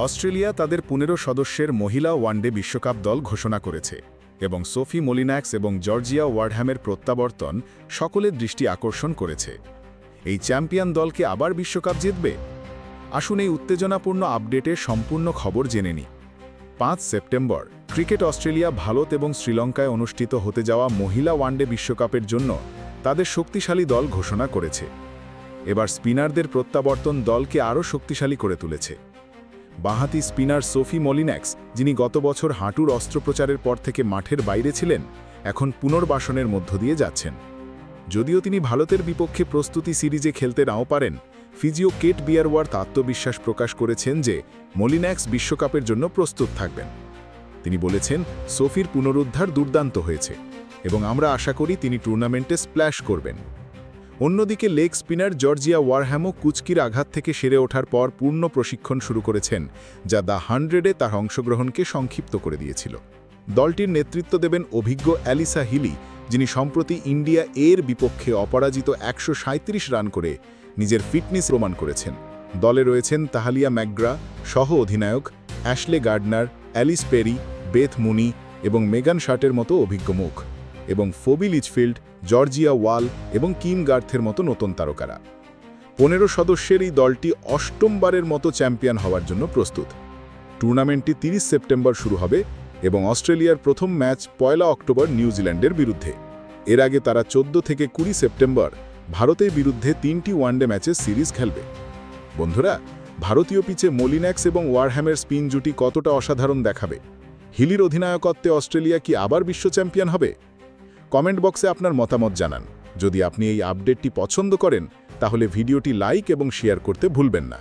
Australia তাদের 15 সদস্যের মহিলা ওয়ানডে বিশ্বকাপ দল ঘোষণা করেছে এবং সোফি মলিনাক্স এবং জর্জিয়া ওয়ার্ডহ্যামের প্রত্যাবর্তন সকলের দৃষ্টি আকর্ষণ করেছে। এই চ্যাম্পিয়ন দলকে আবার বিশ্বকাপ জিতবে? আসুন এই উত্তেজনাপূর্ণ আপডেটের সম্পূর্ণ খবর জেনে নিই। 5 সেপ্টেম্বর ক্রিকেট অস্ট্রেলিয়া ভারত এবং শ্রীলঙ্কায় অনুষ্ঠিত হতে যাওয়া মহিলা ওয়ানডে বিশ্বকাপের জন্য তাদের শক্তিশালী দল ঘোষণা করেছে। এবার স্পিনারদের প্রত্যাবর্তন দলকে আরও শক্তিশালী করে তুলেছে। বাঁহাতি স্পিনার সোফি মলিনাক্স, যিনি গত বছর হাঁটুর অস্ত্রোপচারের পর থেকে মাঠের বাইরে ছিলেন, এখন পুনর্বাসনের মধ্য দিয়ে যাচ্ছেন। যদিও তিনি ভারতের বিপক্ষে প্রস্তুতি সিরিজে খেলতে নাও পারেন, ফিজিও কেট বিয়ারওয়ার্থ আত্মবিশ্বাস প্রকাশ করেছেন যে মলিনাক্স বিশ্বকাপের জন্য প্রস্তুত থাকবেন। তিনি বলেছেন, সোফির পুনরুদ্ধার দুর্দান্ত হয়েছে এবং আমরা আশা করি তিনি টুর্নামেন্টে স্প্ল্যাশ করবেন। অন্যদিকে লেগ স্পিনার জর্জিয়া ওয়ারহ্যামও কুচকির আঘাত থেকে সেরে ওঠার পর পূর্ণ প্রশিক্ষণ শুরু করেছেন, যা দ্য 100-এ তার অংশগ্রহণকে সংক্ষিপ্ত করে দিয়েছিল। দলটির নেতৃত্ব দেবেন অভিজ্ঞ অ্যালিসা হিলি, যিনি সম্প্রতি ইন্ডিয়া এর বিপক্ষে অপরাজিত 137 রান করে নিজের ফিটনেস প্রমাণ করেছেন। দলে রয়েছেন তাহালিয়া ম্যাকগ্রা, সহ অধিনায়ক Ashleigh Gardner, Ellyse Perry, Beth Mooney এবং মেগান শার্টের মতো অভিজ্ঞ মুখ, এবং ফোবি লিচফিল্ড, জর্জিয়া ওয়াল এবং কিম গার্থের মতো নতুন তারকারা। 15 সদস্যের এই দলটি অষ্টমবারের মতো চ্যাম্পিয়ন হওয়ার জন্য প্রস্তুত। টুর্নামেন্টটি 30 সেপ্টেম্বর শুরু হবে এবং অস্ট্রেলিয়ার প্রথম ম্যাচ 1 অক্টোবর নিউজিল্যান্ডের বিরুদ্ধে। এর আগে তারা 14 থেকে 20 সেপ্টেম্বর ভারতের বিরুদ্ধে 3টি ওয়ানডে ম্যাচের সিরিজ খেলবে। বন্ধুরা, ভারতীয় পিচে মলিনাক্স এবং ওয়ারহ্যামের স্পিন জুটি কতটা অসাধারণ দেখাবে? হিলির অধিনায়কত্বে অস্ট্রেলিয়া কি আবার বিশ্ব চ্যাম্পিয়ন হবে? কমেন্ট বক্সে আপনার মতামত জানান। যদি আপনি এই আপডেটটি পছন্দ করেন, তাহলে ভিডিওটি লাইক এবং শেয়ার করতে ভুলবেন না।